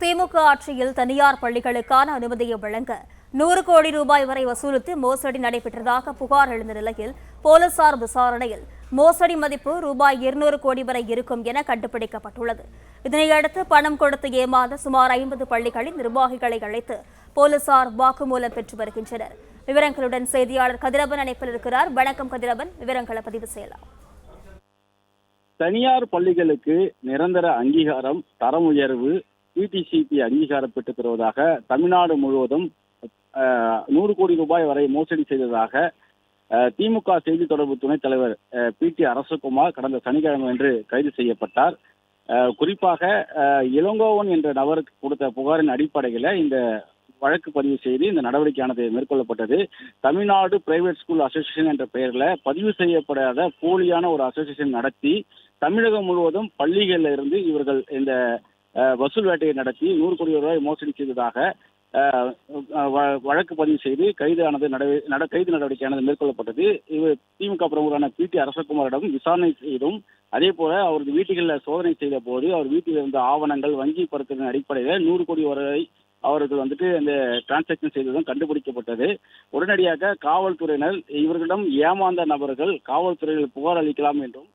திமுக ஆட்சியில் தனியார் பள்ளிகளுக்கான அனுமதியை வழங்க 100 கோடி ரூபாய் வரை வசூலித்து மோசடி நடைபெற்றதாக புகார் எழுந்த நிலையில் போலீசார் விசாரணையில் மோசடி மதிப்பு ரூபாய் 200 கோடி வரை இருக்கும் என கண்டுபிடிக்கப்பட்டுள்ளது. இதனையடுத்து பணம் கொடுத்து ஏமாந்த சுமார் 50 பள்ளிகளின் நிர்வாகிகளை அழைத்து போலீசார் வாக்குமூலம் பெற்று வருகின்றனர். விவரங்களுடன் செய்தியாளர் கதிரவன் இணைப்பில் இருக்கிறார். வணக்கம் கதிரவன், விவரங்களை பதிவு செய்யலாம். தனியார் பள்ளிகளுக்கு நிரந்தர அங்கீகாரம், தரம் உயர்வு, பிடிசிபி அங்கீகாரம் பெற்றுத் தருவதாக தமிழ்நாடு முழுவதும் 100 கோடி ரூபாய் வரை மோசடி செய்ததாக திமுக செய்தி தொடர்பு துணைத் தலைவர் PT அரசகுமார் கடந்த சனிக்கிழமை அன்று கைது செய்யப்பட்டார். குறிப்பாக இளங்கோவன் என்ற நபருக்கு கொடுத்த புகாரின் அடிப்படையில் இந்த வழக்கு பதிவு செய்து இந்த நடவடிக்கையானது மேற்கொள்ளப்பட்டது. தமிழ்நாடு பிரைவேட் ஸ்கூல் அசோசியேஷன் என்ற பெயரில் பதிவு செய்யப்படாத போலியான ஒரு அசோசியேஷன் நடத்தி தமிழகம் முழுவதும் பள்ளிகளில் இருந்து இவர்கள் இந்த வசூல் வேட்டையை நடத்தி 100 கோடி ரூபாய் மோசடி செய்ததாக வழக்கு பதிவு செய்து கைது நடவடிக்கையானது மேற்கொள்ளப்பட்டது. இவர் திமுக பிரமுகரான PT அரசகுமாரிடம் விசாரணை செய்தும் அதே போல அவரது வீட்டுகளில் சோதனை செய்த போது அவர் வீட்டில் இருந்த ஆவணங்கள், வங்கி பரிவர்த்தனை அடிப்படையில் 100 கோடி வரை அவர்கள் அந்த டிரான்சாக்சன் செய்ததும் கண்டுபிடிக்கப்பட்டது. உடனடியாக காவல்துறையினர் இவர்களிடம் ஏமாந்த நபர்கள் காவல்துறையில் புகார் அளிக்கலாம் என்றும்